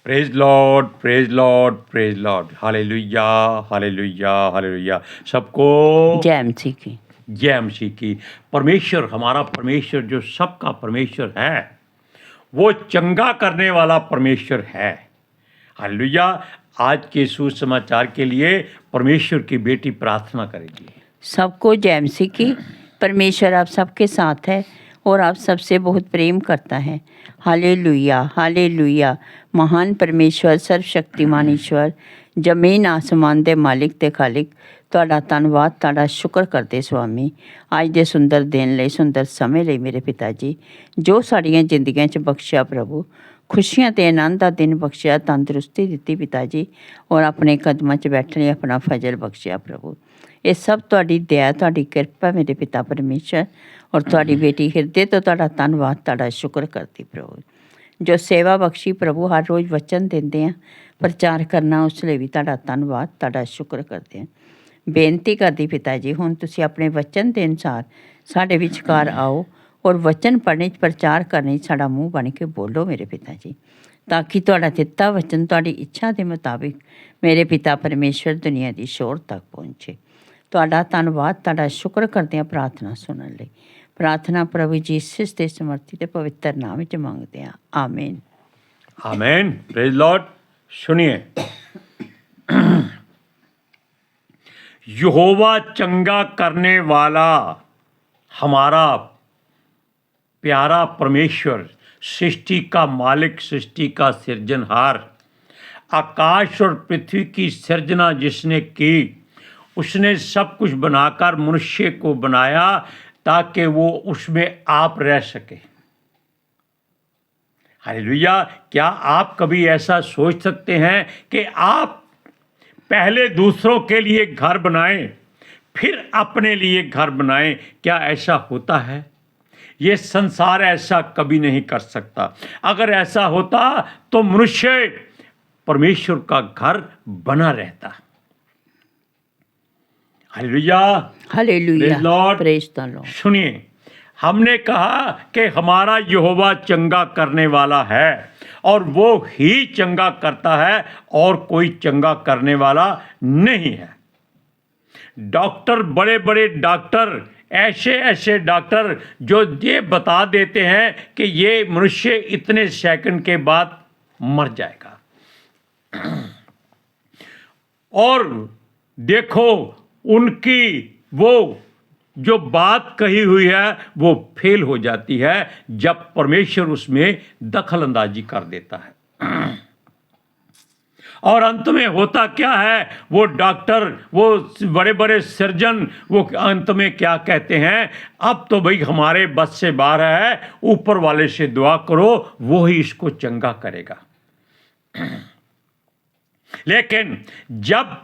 Praise Lord, praise Lord, praise Lord. Hallelujah, hallelujah, hallelujah. सबको जय मसीह की। जय मसीह की। परमेश्वर, हमारा परमेश्वर जो सबका परमेश्वर है, वो चंगा करने वाला परमेश्वर है। हालेलुया। आज के सुसमाचार के लिए परमेश्वर की बेटी प्रार्थना करेगी। सबको जय मसीह की। परमेश्वर आप सबके साथ है और आप सबसे बहुत प्रेम करता है। Hallelujah, hallelujah. महान परमेश्वर, सर्वशक्तिमान ईश्वर, जमीन आसमान दे मालिक ते खालिक, ਤੁਹਾਡਾ ਧੰਨਵਾਦ, ਤੁਹਾਡਾ ਸ਼ੁਕਰ ਕਰਦੇ ਸੁਆਮੀ ਅੱਜ ਦੇ ਸੁੰਦਰ ਦਿਨ ਲਈ, ਸੁੰਦਰ ਸਮੇਂ ਲਈ ਮੇਰੇ ਪਿਤਾ ਜੀ, ਜੋ ਸਾਡੀਆਂ ਜ਼ਿੰਦਗੀਆਂ 'ਚ ਬਖਸ਼ਿਆ ਪ੍ਰਭੂ, ਖੁਸ਼ੀਆਂ ਤੇ ਆਨੰਦ ਦਾ ਦਿਨ ਬਖਸ਼ਿਆ, ਤੰਦਰੁਸਤੀ ਦਿੱਤੀ ਪਿਤਾ ਜੀ, ਔਰ ਆਪਣੇ ਕਦਮਾਂ 'ਚ ਬੈਠਣ ਲਈ ਆਪਣਾ ਫਜ਼ਲ ਬਖਸ਼ਿਆ ਪ੍ਰਭੂ। ਇਹ ਸਭ ਤੁਹਾਡੀ ਦਇਆ, ਤੁਹਾਡੀ ਕਿਰਪਾ ਮੇਰੇ ਪਿਤਾ ਪਰਮੇਸ਼ਰ, ਔਰ ਤੁਹਾਡੀ ਬੇਟੀ ਹਿਰਦੇ ਤੋਂ ਤੁਹਾਡਾ ਧੰਨਵਾਦ, ਤੁਹਾਡਾ ਸ਼ੁਕਰ ਕਰਦੀ ਪ੍ਰਭੂ। ਜੋ ਸੇਵਾ ਬਖਸ਼ੀ ਪ੍ਰਭੂ, ਹਰ ਰੋਜ਼ ਵਚਨ ਦਿੰਦੇ ਆ ਪ੍ਰਚਾਰ ਕਰਨਾ, ਉਸ ਲਈ ਵੀ ਤੁਹਾਡਾ ਧੰਨਵਾਦ, ਤੁਹਾਡਾ ਸ਼ੁਕਰ ਕਰਦੇ ਹਾਂ। ਬੇਨਤੀ ਕਰਦੀ ਪਿਤਾ ਜੀ, ਹੁਣ ਤੁਸੀਂ ਆਪਣੇ ਵਚਨ ਦੇ ਅਨੁਸਾਰ ਸਾਡੇ ਵਿਚਕਾਰ ਆਓ ਔਰ ਵਚਨ ਪੜ੍ਹਨੇ 'ਚ, ਪ੍ਰਚਾਰ ਕਰਨੇ 'ਚ ਸਾਡਾ ਮੂੰਹ ਬਣ ਕੇ ਬੋਲੋ ਮੇਰੇ ਪਿਤਾ ਜੀ, ਤਾਂ ਕਿ ਤੁਹਾਡਾ ਦਿੱਤਾ ਵਚਨ ਤੁਹਾਡੀ ਇੱਛਾ ਦੇ ਮੁਤਾਬਿਕ ਮੇਰੇ ਪਿਤਾ ਪਰਮੇਸ਼ਰ ਦੁਨੀਆ ਦੀ ਸ਼ੋਰ ਤੱਕ ਪਹੁੰਚੇ। ਤੁਹਾਡਾ ਧੰਨਵਾਦ, ਤੁਹਾਡਾ ਸ਼ੁਕਰ ਕਰਦੇ ਹਾਂ ਪ੍ਰਾਰਥਨਾ ਸੁਣਨ ਲਈ। ਪ੍ਰਾਰਥਨਾ ਪ੍ਰਭੂ ਜੀ ਯਿਸੂ ਦੇ ਸਮਰਥੀ ਤੇ ਪਵਿੱਤਰ ਨਾਮ ਵਿੱਚ ਮੰਗਦੇ ਹਾਂ, ਆਮੀਨ। आमेन। Praise Lord. सुनिए, यहोवा चंगा करने वाला हमारा प्यारा परमेश्वर, सृष्टि का मालिक, सृष्टि का सृजनहार, आकाश और पृथ्वी की सृजना जिसने की, उसने सब कुछ बनाकर मनुष्य को बनाया ताकि वो उसमें आप रह सके। हालेलुया। क्या आप कभी ऐसा सोच सकते हैं कि आप पहले दूसरों के लिए घर बनाएं, फिर अपने लिए घर बनाएं? क्या ऐसा होता है? ये संसार ऐसा कभी नहीं कर सकता। अगर ऐसा होता तो मनुष्य परमेश्वर का घर बना रहता। Hallelujah, hallelujah, praise Lord. Praise the Lord. सुनिए, हमने कहा कि हमारा यहोवा चंगा करने वाला है, और वो ही चंगा करता है और कोई चंगा करने वाला नहीं है। डॉक्टर, बड़े बड़े डॉक्टर, ऐसे ऐसे डॉक्टर जो ये बता देते हैं कि ये मनुष्य इतने सेकंड के बाद मर जाएगा, और देखो उनकी वो जो बात कही हुई है वो फेल हो जाती है जब परमेश्वर उसमें दखल अंदाजी कर देता है। और अंत में होता क्या है? वो डॉक्टर, वो बड़े बड़े सर्जन, वो अंत में क्या कहते हैं? अब तो भाई हमारे बस से बाहर है, ऊपर वाले से दुआ करो, वो ही इसको चंगा करेगा। लेकिन जब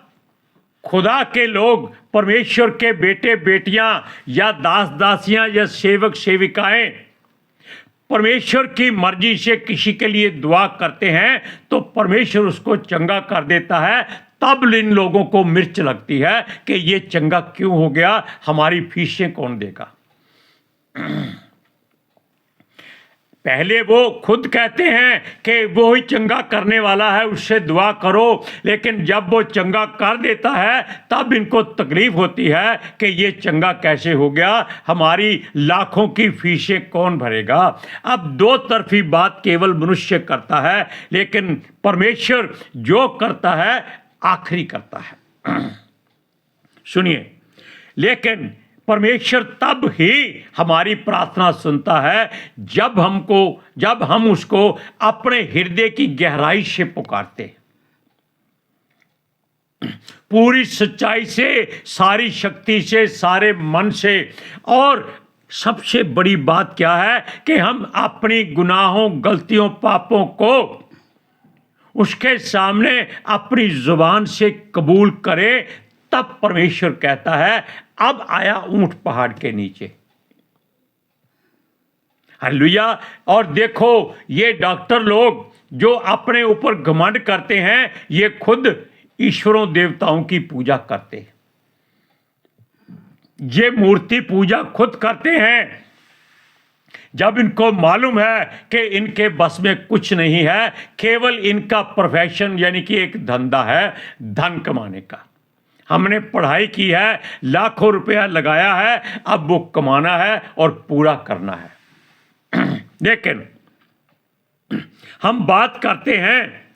खुदा के लोग, परमेश्वर के बेटे बेटियां या दास दासियां या सेवक सेविकाएं परमेश्वर की मर्जी से किसी के लिए दुआ करते हैं तो परमेश्वर उसको चंगा कर देता है। तब इन लोगों को मिर्च लगती है कि ये चंगा क्यों हो गया, हमारी फीसें कौन देगा। पहले वो खुद कहते हैं कि वो ही चंगा करने वाला है, उससे दुआ करो, लेकिन जब वो चंगा कर देता है तब इनको तकलीफ होती है कि ये चंगा कैसे हो गया, हमारी लाखों की फीसें कौन भरेगा। अब दो तरफी बात केवल मनुष्य करता है, लेकिन परमेश्वर जो करता है आखिरी करता है। सुनिए, लेकिन परमेश्वर तब ही हमारी प्रार्थना सुनता है जब हम उसको अपने हृदय की गहराई से पुकारते हैं, पूरी सच्चाई से, सारी शक्ति से, सारे मन से। और सबसे बड़ी बात क्या है कि हम अपनी गुनाहों, गलतियों, पापों को उसके सामने अपनी जुबान से कबूल करें, तब परमेश्वर कहता है अब आया ऊंट पहाड़ के नीचे। हालेलुया। और देखो, ये डॉक्टर लोग जो अपने ऊपर घमंड करते हैं, ये खुद ईश्वरों देवताओं की पूजा करते हैं, ये मूर्ति पूजा खुद करते हैं। जब इनको मालूम है कि इनके बस में कुछ नहीं है, केवल इनका प्रोफेशन यानी कि एक धंधा है धन कमाने का। हमने पढ़ाई की है, लाखों रुपया लगाया है, अब वो कमाना है और पूरा करना है। लेकिन हम बात करते हैं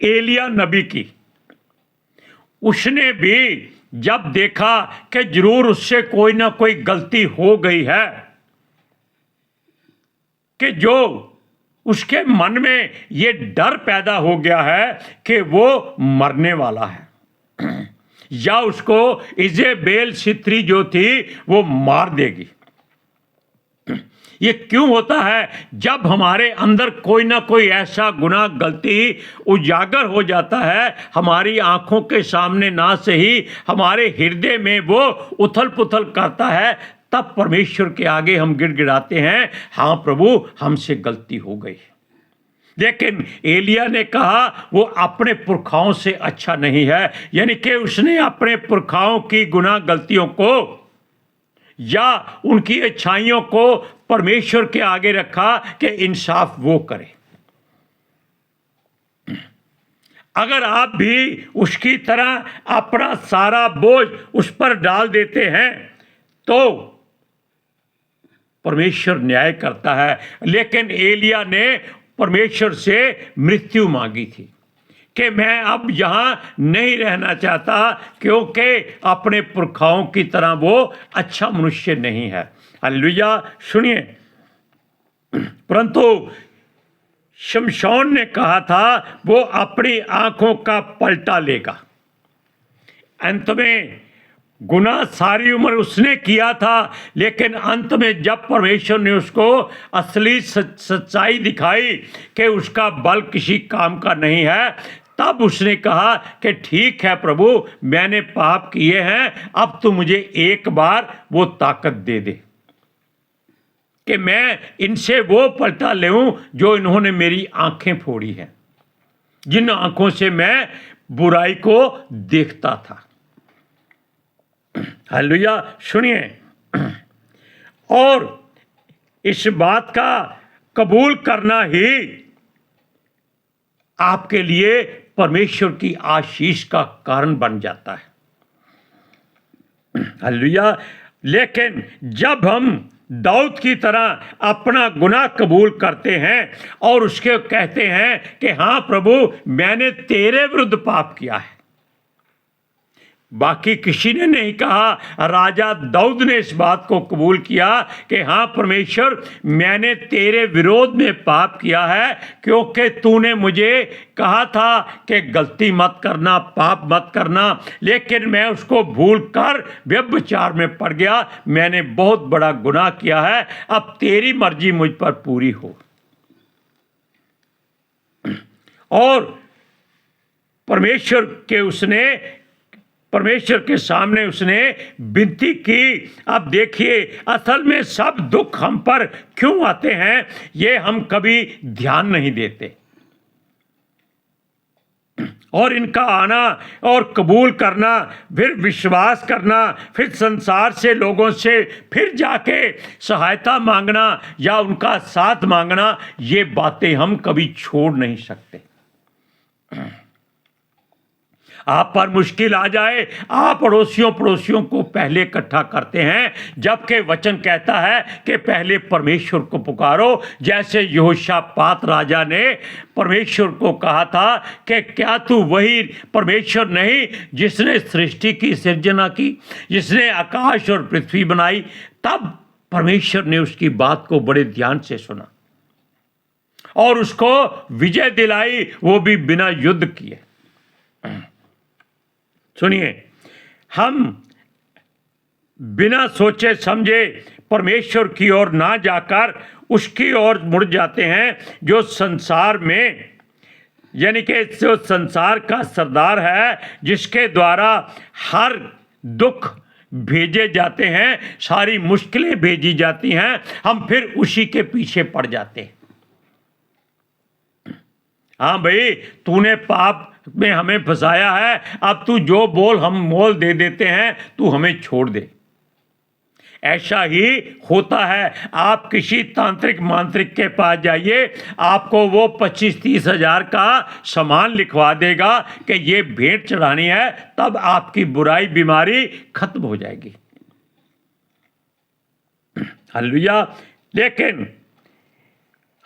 एलिया नबी की। उसने भी जब देखा कि जरूर उससे कोई ना कोई गलती हो गई है, कि जो उसके मन में ये डर पैदा हो गया है कि वो मरने वाला है या उसको इजेबेल सित्री जो थी वो मार देगी। ये क्यों होता है? जब हमारे अंदर कोई ना कोई ऐसा गुनाह गलती उजागर हो जाता है, हमारी आंखों के सामने ना से ही हमारे हृदय में वो उथल पुथल करता है, तब परमेश्वर के आगे हम गिड़गिड़ाते हैं, हाँ प्रभु हमसे गलती हो गई। लेकिन एलिया ने कहा वो अपने पुरखाओं से अच्छा नहीं है, यानी कि उसने अपने पुरखाओं की गुनाह गलतियों को या उनकी अच्छाइयों को परमेश्वर के आगे रखा कि इंसाफ वो करे। अगर आप भी उसकी तरह अपना सारा बोझ उस पर डाल देते हैं तो परमेश्वर न्याय करता है। लेकिन एलिया ने परमेश्वर से मृत्यु मांगी थी कि मैं अब यहां नहीं रहना चाहता, क्योंकि अपने पुरखाओं की तरह वो अच्छा मनुष्य नहीं है। हालेलुया। सुनिए, परंतु शमशोन ने कहा था वो अपनी आंखों का पलटा लेगा। अंत में गुनाह सारी उम्र उसने किया था, लेकिन अंत में जब परमेश्वर ने उसको असली सच्चाई दिखाई कि उसका बल किसी काम का नहीं है, तब उसने कहा कि ठीक है प्रभु, मैंने पाप किए हैं, अब तू मुझे एक बार वो ताकत दे दे कि मैं इनसे वो पलटा लेऊं जो इन्होंने मेरी आंखें फोड़ी हैं, जिन आंखों से मैं बुराई को देखता था। हालेलुया। सुनिए, और इस बात का कबूल करना ही आपके लिए परमेश्वर की आशीष का कारण बन जाता है। हालेलुया। लेकिन जब हम दाऊद की तरह अपना गुनाह कबूल करते हैं और उसके कहते हैं कि हाँ प्रभु मैंने तेरे विरुद्ध पाप किया है, बाकी किसी ने नहीं कहा, राजा दाऊद ने इस बात को कबूल किया कि हाँ परमेश्वर मैंने तेरे विरोध में पाप किया है, क्योंकि तूने मुझे कहा था कि गलती मत करना, पाप मत करना, लेकिन मैं उसको भूल कर व्यभिचार में पड़ गया, मैंने बहुत बड़ा गुनाह किया है, अब तेरी मर्जी मुझ पर पूरी हो। और परमेश्वर के सामने उसने विनती की। अब देखिए, असल में सब दुख हम पर क्यों आते हैं ये हम कभी ध्यान नहीं देते, और इनका आना और कबूल करना, फिर विश्वास करना, फिर संसार से लोगों से फिर जाके सहायता मांगना या उनका साथ मांगना, ये बातें हम कभी छोड़ नहीं सकते। आप पर मुश्किल आ जाए, आप पड़ोसियों को पहले इकट्ठा करते हैं, जबकि वचन कहता है कि पहले परमेश्वर को पुकारो। जैसे यहोशापात राजा ने परमेश्वर को कहा था कि क्या तू वही परमेश्वर नहीं जिसने सृष्टि की सृजना की, जिसने आकाश और पृथ्वी बनाई? तब परमेश्वर ने उसकी बात को बड़े ध्यान से सुना और उसको विजय दिलाई, वो भी बिना युद्ध किए। सुनिए, हम बिना सोचे समझे परमेश्वर की ओर ना जाकर उसकी ओर मुड़ जाते हैं, जो संसार में यानी कि जो संसार का सरदार है, जिसके द्वारा हर दुख भेजे जाते हैं, सारी मुश्किलें भेजी जाती हैं, हम फिर उसी के पीछे पड़ जाते हैं। हाँ भाई, तूने पाप में हमें फंसाया है, अब तू जो बोल हम मोल दे देते हैं, तू हमें छोड़ दे। ऐसा ही होता है। आप किसी तांत्रिक मांत्रिक के पास जाइए, आपको वो 25-30 हज़ार का सामान लिखवा देगा कि ये भेंट चढ़ानी है, तब आपकी बुराई बीमारी खत्म हो जाएगी। हालेलुया। लेकिन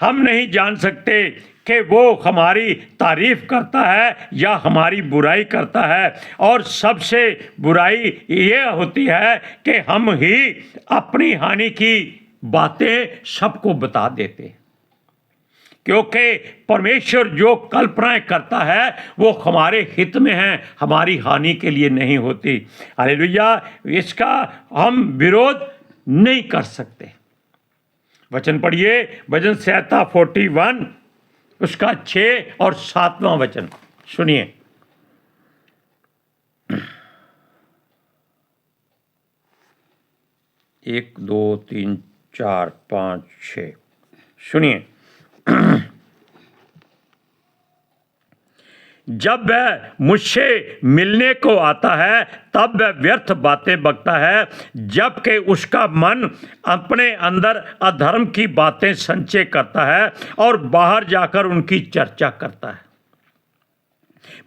हम नहीं जान सकते कि वो हमारी तारीफ करता है या हमारी बुराई करता है, और सबसे बुराई ये होती है कि हम ही अपनी हानि की बातें सबको बता देते हैं, क्योंकि परमेश्वर जो कल्पनाएं करता है वो हमारे हित में है, हमारी हानि के लिए नहीं होती। हालेलुया। इसका हम विरोध नहीं कर सकते। वचन पढ़िए, भजन संहिता 41 उसका 6 और 7वां वचन सुनिए। 1 2 3 4 5 6 सुनिए। जब वह मुझसे मिलने को आता है तब वह व्यर्थ बातें बकता है, जबकि उसका मन अपने अंदर अधर्म की बातें संचय करता है और बाहर जाकर उनकी चर्चा करता है।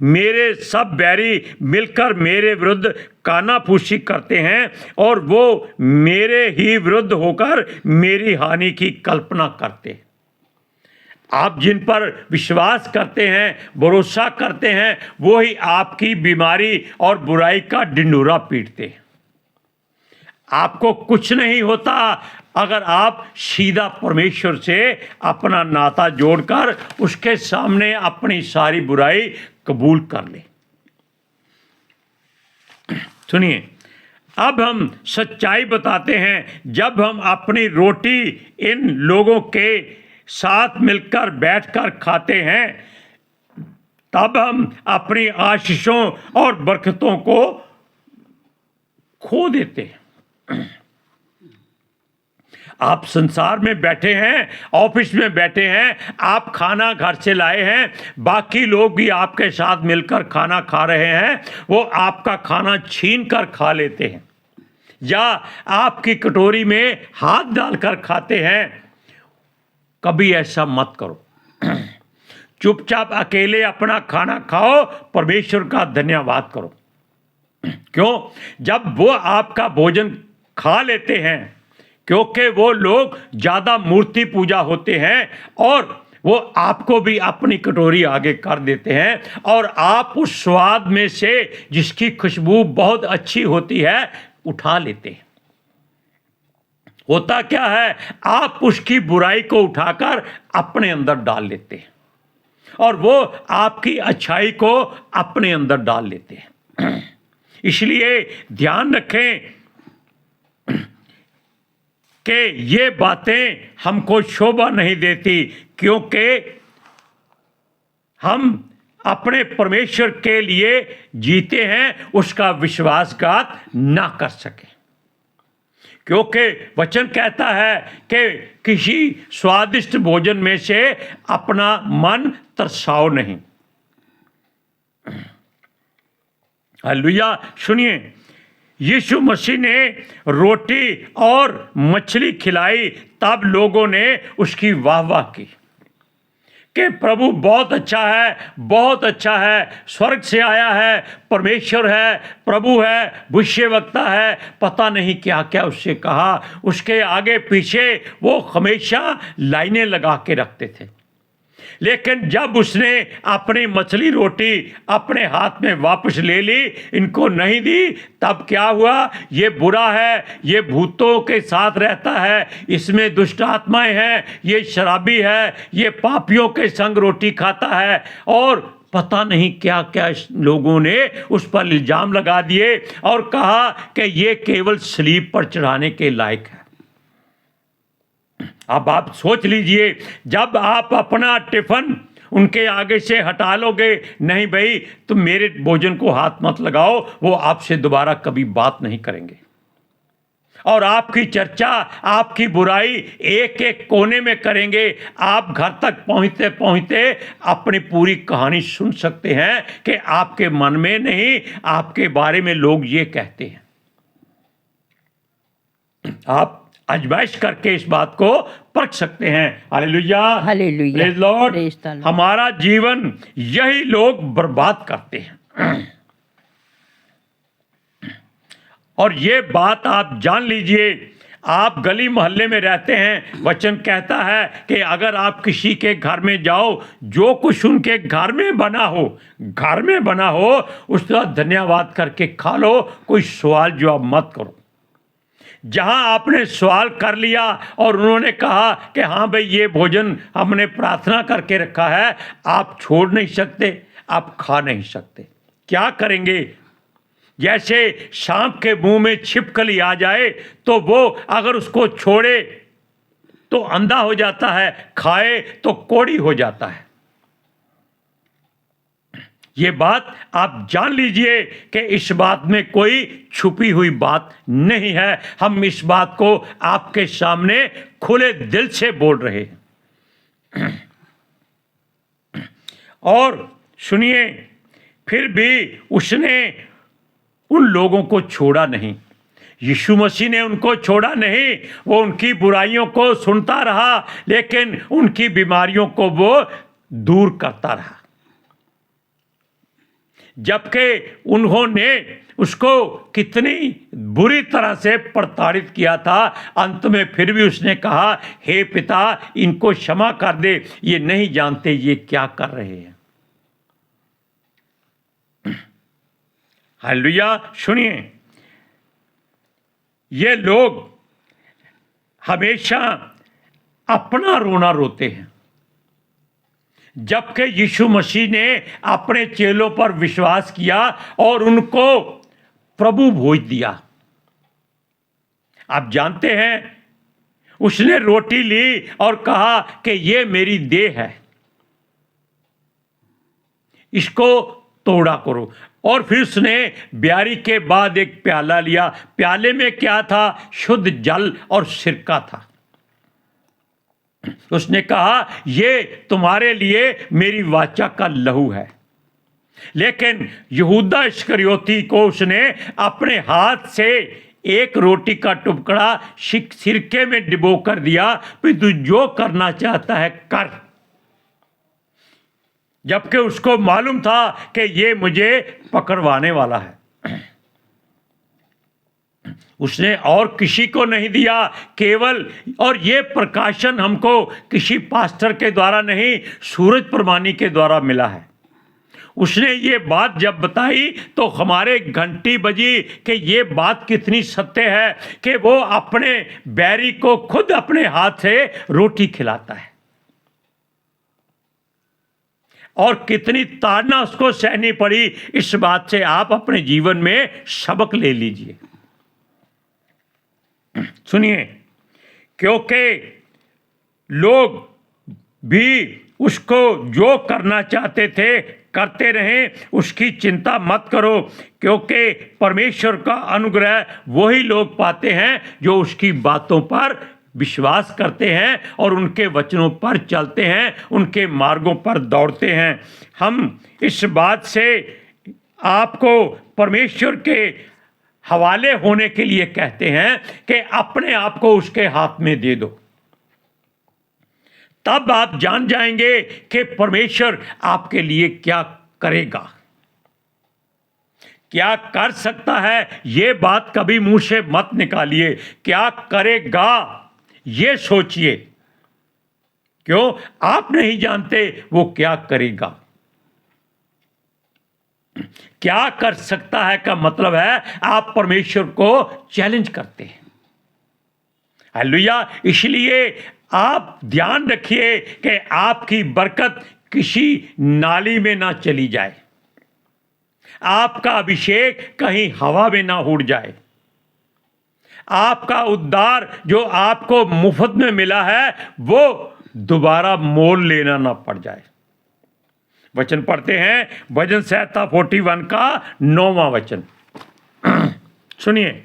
मेरे सब बैरी मिलकर मेरे विरुद्ध कानाफूसी करते हैं और वो मेरे ही विरुद्ध होकर मेरी हानि की कल्पना करते हैं। आप जिन पर विश्वास करते हैं, भरोसा करते हैं, वो ही आपकी बीमारी और बुराई का ढिंढोरा पीटते हैं। आपको कुछ नहीं होता अगर आप सीधा परमेश्वर से अपना नाता जोड़कर उसके सामने अपनी सारी बुराई कबूल कर लें। सुनिए, अब हम सच्चाई बताते हैं। जब हम अपनी रोटी इन लोगों के साथ मिलकर बैठकर खाते हैं, तब हम अपनी आशीषों और बरकतों को खो देते हैं। आप संसार में बैठे हैं, ऑफिस में बैठे हैं, आप खाना घर से लाए हैं, बाकी लोग भी आपके साथ मिलकर खाना खा रहे हैं, वो आपका खाना छीन कर खा लेते हैं या आपकी कटोरी में हाथ डालकर खाते हैं। कभी ऐसा मत करो। चुपचाप अकेले अपना खाना खाओ, परमेश्वर का धन्यवाद करो। क्यों? जब वो आपका भोजन खा लेते हैं, क्योंकि वो लोग ज़्यादा मूर्ति पूजा होते हैं और वो आपको भी अपनी कटोरी आगे कर देते हैं और आप उस स्वाद में से जिसकी खुशबू बहुत अच्छी होती है उठा लेते हैं। होता क्या है, आप उसकी बुराई को उठाकर अपने अंदर डाल लेते हैं और वो आपकी अच्छाई को अपने अंदर डाल लेते हैं। इसलिए ध्यान रखें कि ये बातें हमको शोभा नहीं देती, क्योंकि हम अपने परमेश्वर के लिए जीते हैं, उसका विश्वासघात ना कर सके। क्योंकि वचन कहता है कि किसी स्वादिष्ट भोजन में से अपना मन तरसाओ नहीं। हालेलुया। सुनिए, यीशु मसीह ने रोटी और मछली खिलाई, तब लोगों ने उसकी वाहवाह की कि प्रभु बहुत अच्छा है, बहुत अच्छा है, स्वर्ग से आया है, परमेश्वर है, प्रभु है, भविष्यवक्ता है, पता नहीं क्या क्या उससे कहा। उसके आगे पीछे वो हमेशा लाइनें लगा के रखते थे। लेकिन जब उसने अपनी मछली रोटी अपने हाथ में वापस ले ली, इनको नहीं दी, तब क्या हुआ? ये बुरा है, ये भूतों के साथ रहता है, इसमें दुष्ट आत्माएं हैं, ये शराबी है, ये पापियों के संग रोटी खाता है, और पता नहीं क्या क्या लोगों ने उस पर इल्जाम लगा दिए और कहा कि ये केवल सलीब पर चढ़ाने के लायक है। अब आप सोच लीजिए, जब आप अपना टिफिन उनके आगे से हटा लोगे, नहीं भाई तुम मेरे भोजन को हाथ मत लगाओ, वो आपसे दोबारा कभी बात नहीं करेंगे और आपकी चर्चा, आपकी बुराई एक एक कोने में करेंगे। आप घर तक पहुंचते पहुंचते अपनी पूरी कहानी सुन सकते हैं कि आपके मन में नहीं, आपके बारे में लोग ये कहते हैं। आप आजमाइश करके इस बात को परख सकते हैं। Hallelujah, hallelujah, praise Lord. Praise the Lord. हमारा जीवन यही लोग बर्बाद करते हैं। और ये बात आप जान लीजिए, आप गली मोहल्ले में रहते हैं, वचन कहता है कि अगर आप किसी के घर में जाओ, जो कुछ उनके घर में बना हो उसका धन्यवाद करके खा लो, कोई सवाल जवाब मत करो। जहां आपने सवाल कर लिया और उन्होंने कहा कि हाँ भाई ये भोजन हमने प्रार्थना करके रखा है, आप छोड़ नहीं सकते, आप खा नहीं सकते। क्या करेंगे? जैसे सांप के मुंह में छिपकली आ जाए तो वो अगर उसको छोड़े तो अंधा हो जाता है, खाए तो कोढ़ी हो जाता है। ये बात आप जान लीजिए कि इस बात में कोई छुपी हुई बात नहीं है। हम इस बात को आपके सामने खुले दिल से बोल रहे हैं। और सुनिए, फिर भी उसने उन लोगों को छोड़ा नहीं। यीशु मसीह ने उनको छोड़ा नहीं, वो उनकी बुराइयों को सुनता रहा, लेकिन उनकी बीमारियों को वो दूर करता रहा। जबकि उन्होंने उसको कितनी बुरी तरह से प्रताड़ित किया था, अंत में फिर भी उसने कहा, हे पिता, इनको क्षमा कर दे, ये नहीं जानते ये क्या कर रहे हैं। हालेलुया। सुनिए, ये लोग हमेशा अपना रोना रोते हैं, जबकि यीशु मसीह ने अपने चेलों पर विश्वास किया और उनको प्रभु भोज दिया। आप जानते हैं, उसने रोटी ली और कहा कि ये मेरी देह है, इसको तोड़ा करो। और फिर उसने ब्यारी के बाद एक प्याला लिया। प्याले में क्या था? शुद्ध जल और सिरका था। उसने कहा, ये तुम्हारे लिए मेरी वाचा का लहू है। लेकिन यहूदा इस्करियोती को उसने अपने हाथ से एक रोटी का टुकड़ा सिरके में डिबो कर दिया, फिर तू जो करना चाहता है कर। जबकि उसको मालूम था कि ये मुझे पकड़वाने वाला है। उसने और किसी को नहीं दिया, केवल, और ये प्रकाशन हमको किसी पास्टर के द्वारा नहीं, सूरज प्रमाणी के द्वारा मिला है। उसने ये बात जब बताई तो हमारे घंटी बजी कि ये बात कितनी सत्य है कि वो अपने बैरी को खुद अपने हाथ से रोटी खिलाता है। और कितनी ताड़ना उसको सहनी पड़ी, इस बात से आप अपने जीवन में सबक ले लीजिए। सुनिए, क्योंकि लोग भी उसको जो करना चाहते थे करते रहें, उसकी चिंता मत करो, क्योंकि परमेश्वर का अनुग्रह वही लोग पाते हैं जो उसकी बातों पर विश्वास करते हैं और उनके वचनों पर चलते हैं, उनके मार्गों पर दौड़ते हैं। हम इस बात से आपको परमेश्वर के हवाले होने के लिए कहते हैं कि अपने आप को उसके हाथ में दे दो। तब आप जान जाएंगे कि परमेश्वर आपके लिए क्या करेगा, क्या कर सकता है। ये बात कभी मुंह से मत निकालिए, क्या करेगा ये सोचिए। क्यों? आप नहीं जानते वो क्या करेगा। क्या कर सकता है का मतलब है आप परमेश्वर को चैलेंज करते हैं। हालेलुया। इसलिए आप ध्यान रखिए कि आपकी बरकत किसी नाली में ना चली जाए, आपका अभिषेक कहीं हवा में ना उड़ जाए, आपका उद्धार जो आपको मुफ्त में मिला है वो दोबारा मोल लेना ना पड़ जाए। वचन पढ़ते हैं, भजन संहिता 41 का 9वां वचन। सुनिए,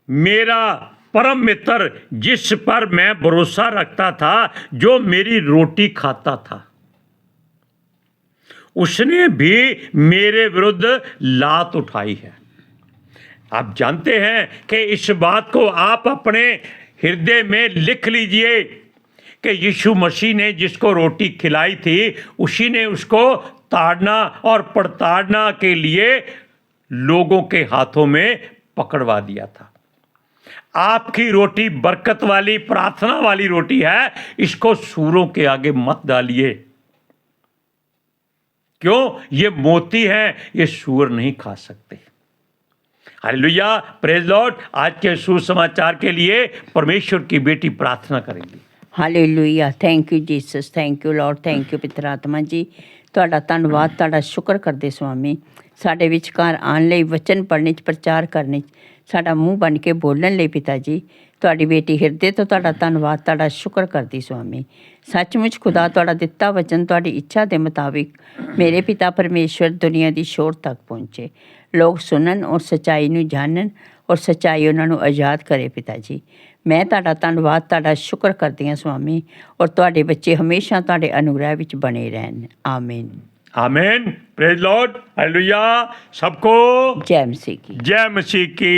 मेरा परम मित्र जिस पर मैं भरोसा रखता था, जो मेरी रोटी खाता था, उसने भी मेरे विरुद्ध लात उठाई है। आप जानते हैं कि इस बात को आप अपने हृदय में लिख लीजिए कि यीशु मसीह ने जिसको रोटी खिलाई थी उसी ने उसको ताड़ना और पड़ताड़ना के लिए लोगों के हाथों में पकड़वा दिया था। आपकी रोटी बरकत वाली प्रार्थना वाली रोटी है, इसको सूरों के आगे मत डालिए। क्यों? ये मोती है, ये सूअर नहीं खा सकते। Hallelujah, praise Lord. आज के सुसमाचार के लिए परमेश्वर की बेटी प्रार्थना करेंगी। Hallelujah, thank you Jesus, thank you Lord, thank you पितर आत्मा जी। ਤੁਹਾਡਾ ਧੰਨਵਾਦ, ਤੁਹਾਡਾ ਸ਼ੁਕਰ ਕਰਦੇ ਸੁਆਮੀ, ਸਾਡੇ ਵਿਚਕਾਰ ਆਉਣ ਲਈ, ਵਚਨ ਪੜ੍ਹਨੇ 'ਚ, ਪ੍ਰਚਾਰ ਕਰਨੇ 'ਚ, ਸਾਡਾ ਮੂੰਹ ਬਣ ਕੇ ਬੋਲਣ ਲਈ ਪਿਤਾ ਜੀ। ਤੁਹਾਡੀ ਬੇਟੀ ਹਿਰਦੇ ਤੋਂ ਤੁਹਾਡਾ ਧੰਨਵਾਦ, ਤੁਹਾਡਾ ਸ਼ੁਕਰ ਕਰਦੀ ਸੁਆਮੀ। ਸੱਚਮੁੱਚ ਖੁਦਾ ਤੁਹਾਡਾ ਦਿੱਤਾ ਵਚਨ ਤੁਹਾਡੀ ਇੱਛਾ ਦੇ ਮੁਤਾਬਿਕ ਮੇਰੇ ਪਿਤਾ ਪਰਮੇਸ਼ਵਰ ਦੁਨੀਆ ਦੀ ਛੋਰ ਤੱਕ ਪਹੁੰਚੇ, ਲੋਕ ਸੁਣਨ ਔਰ ਸੱਚਾਈ ਨੂੰ ਜਾਣਨ ਔਰ ਸੱਚਾਈ ਉਹਨਾਂ ਨੂੰ ਆਜ਼ਾਦ ਕਰੇ ਪਿਤਾ ਜੀ। ਮੈਂ ਤੁਹਾਡਾ ਧੰਨਵਾਦ, ਤੁਹਾਡਾ ਸ਼ੁਕਰ ਕਰਦੀ ਹਾਂ ਸੁਆਮੀ, ਔਰ ਤੁਹਾਡੇ ਬੱਚੇ ਹਮੇਸ਼ਾ ਤੁਹਾਡੇ ਅਨੁਗ੍ਰਹਿ ਵਿੱਚ ਬਣੇ ਰਹਿਣ। ਆਮੀਨ, आमीन, प्रेज लॉर्ड, हालेलुया। सबको जय मसीह की। जय मसीह की।